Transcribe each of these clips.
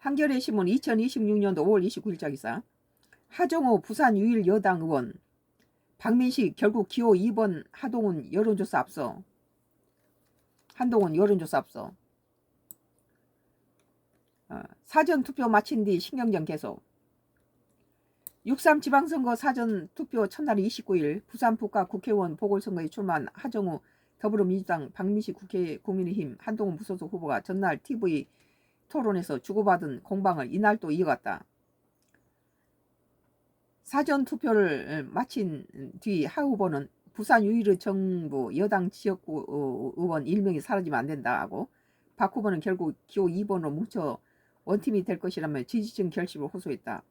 한겨레 신문 2026년도 5월 29일자 기사. 하정우 부산 유일 여당 의원. 박민식 결국 기호 2번 하동훈 여론조사 앞서. 한동훈 여론조사 앞서. 사전투표 마친 뒤 신경전 계속. 6.3 지방선거 사전투표 첫날 29일 부산 북가 국회의원 보궐선거에 출마한 하정우 더불어민주당 박민식 국민의힘 한동훈 무소속 후보가 전날 TV 토론에서 주고받은 공방을 이날 또 이어갔다. 사전투표를 마친 뒤 하 후보는 부산 유일의 정부 여당 지역구 의원 1명이 사라지면 안 된다고, 박 후보는 결국 기호 2번으로 뭉쳐 원팀이 될 것이라며 지지층 결집을 호소했다.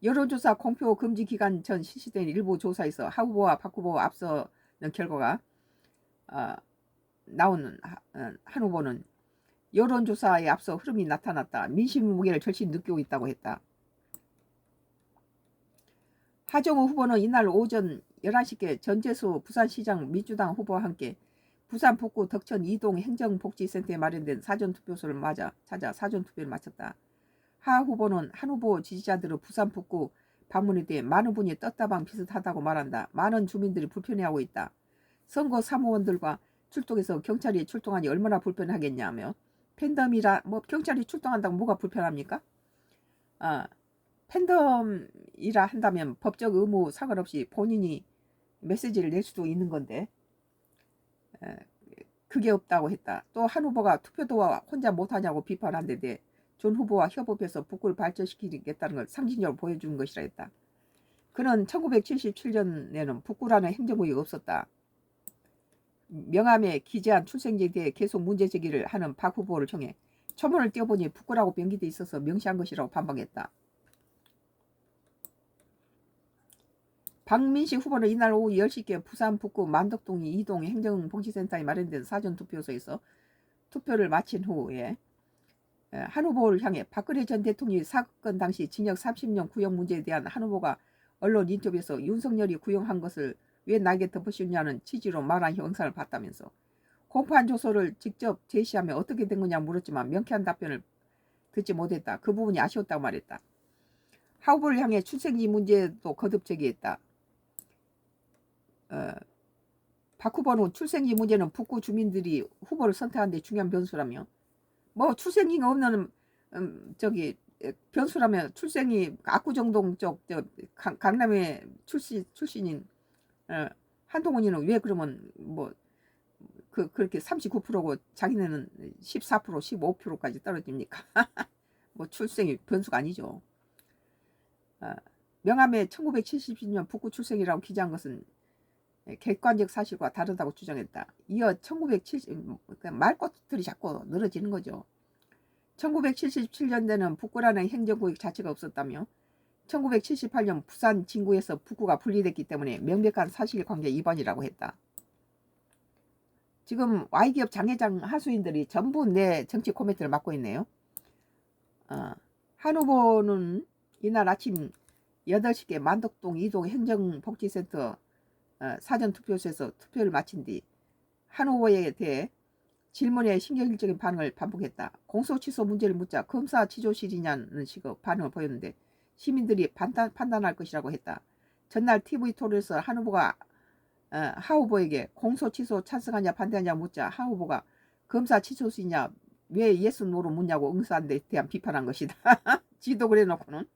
여론조사 공표 금지 기간 전 실시된 일부 조사에서 하 후보와 박 후보와 앞서는 결과가 나오는 한 후보는 여론조사에 앞서 흐름이 나타났다. 민심의 무게를 절실히 느끼고 있다고 했다. 하정우 후보는 이날 오전 11시께 전재수 부산시장 민주당 후보와 함께 부산 북구 덕천 이동 행정복지센터에 마련된 사전투표소를 찾아 사전투표를 마쳤다. 하 후보는 한 후보 지지자들의 부산 북구 방문에 대해 많은 분이 떴다방 비슷하다고 말한다. 많은 주민들이 불편해하고 있다. 선거 사무원들과 출동해서 경찰이 출동하니 얼마나 불편하겠냐며, 팬덤이라 경찰이 출동한다고 뭐가 불편합니까? 팬덤이라 한다면 법적 의무 상관없이 본인이 메시지를 낼 수도 있는 건데 그게 없다고 했다. 또 한 후보가 투표도와 혼자 못하냐고 비판한 데 대해 전 후보와 협업해서 북구를 발전시키겠다는 걸 상징적으로 보여주는 것이라 했다. 그는 1977년에는 북구라는 행정구역이 없었다. 명함에 기재한 출생지에 대해 계속 문제 제기를 하는 박 후보를 청해 초문을 띄워보니 북구라고 명기돼 있어서 명시한 것이라고 반박했다. 박민식 후보는 이날 오후 10시께 부산 북구 만덕동 이동 행정복지센터에 마련된 사전투표소에서 투표를 마친 후에 한 후보를 향해 박근혜 전 대통령이 사건 당시 징역 30년 구형 문제에 대한 한 후보가 언론 인터뷰에서 윤석열이 구형한 것을 왜 나에게 덮으시냐는 취지로 말한 영상을 봤다면서 공판 조서를 직접 제시하며 어떻게 된 거냐 물었지만 명쾌한 답변을 듣지 못했다. 그 부분이 아쉬웠다고 말했다. 하 후보를 향해 출생지 문제도 거듭 제기했다. 박 후보는 출생지 문제는 북구 주민들이 후보를 선택하는 데 중요한 변수라며, 출생지가 없는 변수라면 출생이 압구정동 쪽 강남의 출신인 한동훈이는 왜 그러면 그렇게 39%고 자기네는 14% 15%까지 떨어집니까? 출생이 변수가 아니죠. 명함에 1970년 북구 출생이라고 기재한 것은 객관적 사실과 다르다고 주장했다. 이어 1970 말꽃들이 자꾸 늘어지는 거죠. 1977년대는 북구라는 행정구역 자체가 없었다며 1978년 부산 진구에서 북구가 분리됐기 때문에 명백한 사실관계 위반이라고 했다. 지금 Y기업 장회장 하수인들이 전부 내 정치 코멘트를 맡고 있네요. 한 후보는 이날 아침 8시께 만덕동 이동 행정복지센터 사전투표소에서 투표를 마친 뒤 한 후보에 대해 질문에 신경질적인 반응을 반복했다. 공소취소 문제를 묻자 검사 지조실이냐는 식의 반응을 보였는데 시민들이 판단할 것이라고 했다. 전날 TV 토론에서 한 후보가 하 후보에게 공소취소 찬성하냐 반대하냐 묻자 하 후보가 검사 취소시냐 왜 예스 노로 묻냐고 응수한 데 대한 비판한 것이다. 지도 그래놓고는.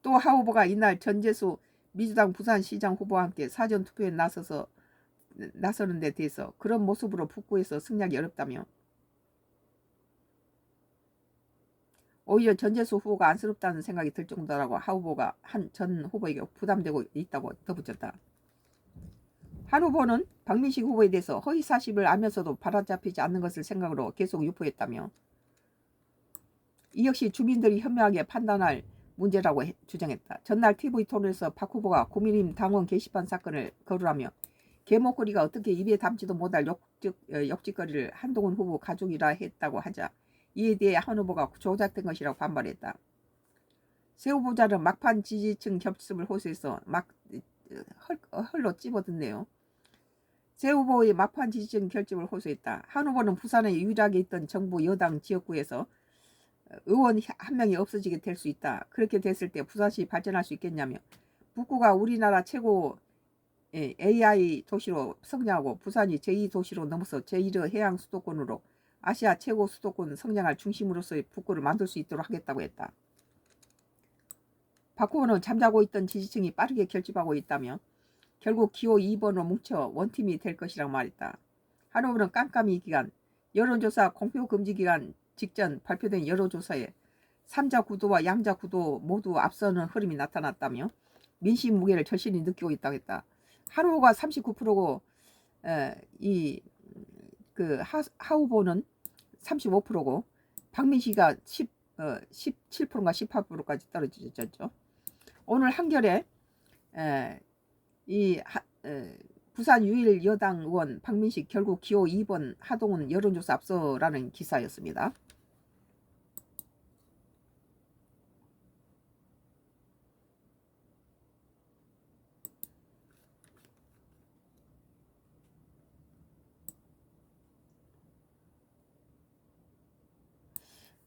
또 하 후보가 이날 전재수 민주당 부산시장 후보와 함께 사전투표에 나서는 데 대해서 그런 모습으로 북구에서 승리하기 어렵다며, 오히려 전재수 후보가 안쓰럽다는 생각이 들 정도라고 하 후보가 한 전 후보에게 부담되고 있다고 덧붙였다. 한 후보는 박민식 후보에 대해서 허위사실을 알면서도 바로잡히지 않는 것을 생각으로 계속 유포했다며, 이 역시 주민들이 현명하게 판단할 문제라고 주장했다. 전날 TV 토론에서 박 후보가 국민의힘 당원 게시판 사건을 거론하며 개목걸이가 어떻게 입에 담지도 못할 역짓거리를 한동훈 후보 가족이라 했다고 하자 이에 대해 한 후보가 조작된 것이라고 반발했다. 새 후보자는 막판 지지층 겹습을 호소해서 헐로 찝어듣네요. 새 후보의 막판 지지층 결집을 호소했다. 한 후보는 부산에 유일하게 있던 정부 여당 지역구에서 의원 한 명이 없어지게 될 수 있다. 그렇게 됐을 때 부산시 발전할 수 있겠냐며 북구가 우리나라 최고 AI 도시로 성장하고 부산이 제2도시로 넘어서 제1의 해양 수도권으로 아시아 최고 수도권 성장할 중심으로서의 북구를 만들 수 있도록 하겠다고 했다. 박 후보는 잠자고 있던 지지층이 빠르게 결집하고 있다며 결국 기호 2번으로 뭉쳐 원팀이 될 것이라고 말했다. 한 후보는 깜깜이 기간, 여론조사 공표금지 기간 직전 발표된 여론조사에 3자 구도와 양자 구도 모두 앞서는 흐름이 나타났다며 민심 무게를 절실히 느끼고 있다고 했다. 한 후보가 39%고 하 후보는 35%고 박민식이가 17%인가 18%까지 떨어졌죠. 오늘 한겨레 부산 유일 여당 의원 박민식 결국 기호 2번 하동은 여론조사 앞서라는 기사였습니다.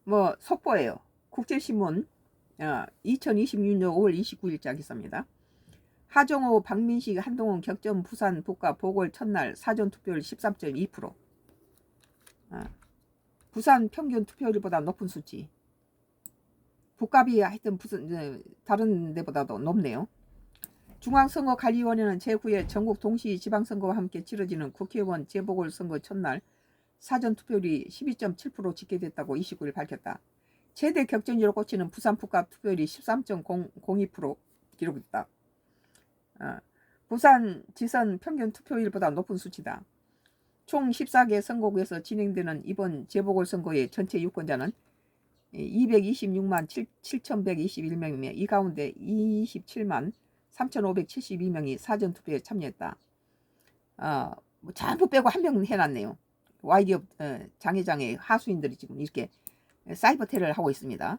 뭐 속보예요. 국제신문 2026년 5월 29일자 기사입니다. 하정우, 박민식, 한동훈 격전 부산 북과 보궐 첫날 사전투표율 13.2%. 부산 평균 투표율보다 높은 수치. 북값이 하여튼 다른 데보다도 높네요. 중앙선거관리위원회는 제9회 전국 동시 지방선거와 함께 치러지는 국회의원 재보궐선거 첫날 사전투표율이 12.7% 집계됐다고 29일 밝혔다. 최대 격전지로 꼽히는 부산 북값 투표율이 13.02% 기록했다. 부산 지선 평균 투표율보다 높은 수치다. 총 14개 선거구에서 진행되는 이번 재보궐선거의 전체 유권자는 226만 7,121명이며 이 가운데 27만 3,572명이 사전투표에 참여했다. 전부 빼고 한 명 해놨네요. YD업 장애장애 하수인들이 지금 이렇게 사이버 테러를 하고 있습니다.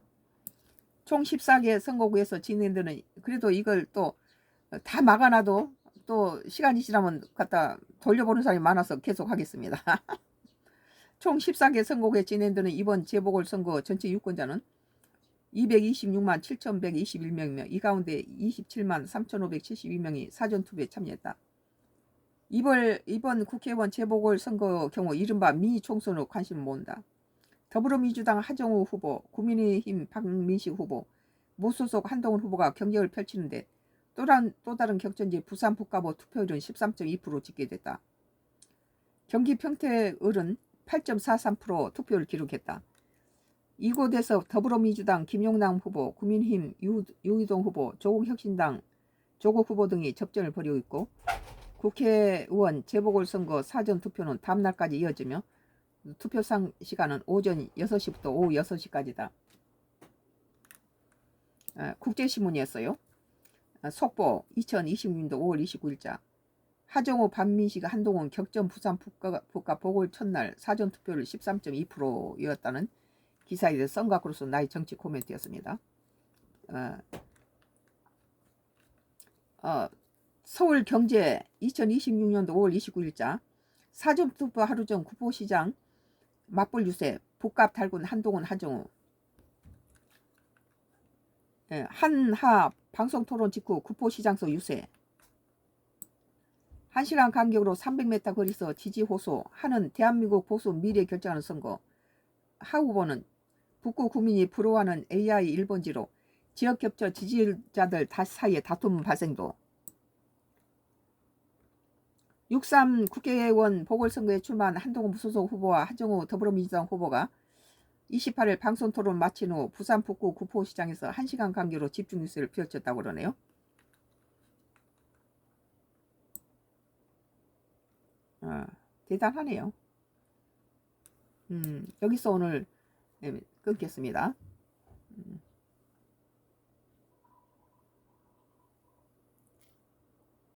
총 14개 선거구에서 진행되는 그래도 이걸 또 다 막아놔도 또 시간이 지나면 갖다 돌려보는 사람이 많아서 계속 하겠습니다. 총 14개 선거구에 진행되는 이번 재보궐선거 전체 유권자는 226만 7,121명이며 이 가운데 27만 3,572명이 사전투표에 참여했다. 이번 국회의원 재보궐선거 경우 이른바 미니총선으로 관심을 모은다. 더불어민주당 하정우 후보, 국민의힘 박민식 후보, 무소속 한동훈 후보가 경쟁을 펼치는데 또 다른 격전지 부산 북가보 투표율은 13.2% 집계됐다. 경기 평택을은 8.43% 투표를 기록했다. 이곳에서 더불어민주당 김용남 후보, 국민의힘 유희동 후보, 조국혁신당 조국 후보 등이 접전을 벌이고 있고 국회의원 재보궐선거 사전투표는 다음날까지 이어지며 투표 시간은 오전 6시부터 오후 6시까지다. 국제신문이었어요. 속보 2026년도 5월 29일자 하정우, 박민식, 한동훈 격전 부산 북가 보궐 첫날 사전투표율 13.2%였다는 기사에 대해 썬가크로스 나의 정치 코멘트였습니다. 서울경제 2026년도 5월 29일자 사전투표 하루 전 구포시장 맞불 유세 북값 달군 한동훈 하정우 한하 방송토론 직후 구포시장서 유세 1시간 간격으로 300m 거리서 지지 호소 하는 대한민국 보수 미래 결정하는 선거 하 후보는 북구 구민이 부러워하는 AI 1번지로 지역 겹쳐 지지자들 사이에 다툼 발생도 6.3 국회의원 보궐선거에 출마한 한동훈 무소속 후보와 하정우 더불어민주당 후보가 28일 방송토론 마친 후 부산 북구 구포시장에서 1시간 간격으로 집중 뉴스를 펼쳤다고 그러네요. 대단하네요. 여기서 오늘 끊겠습니다.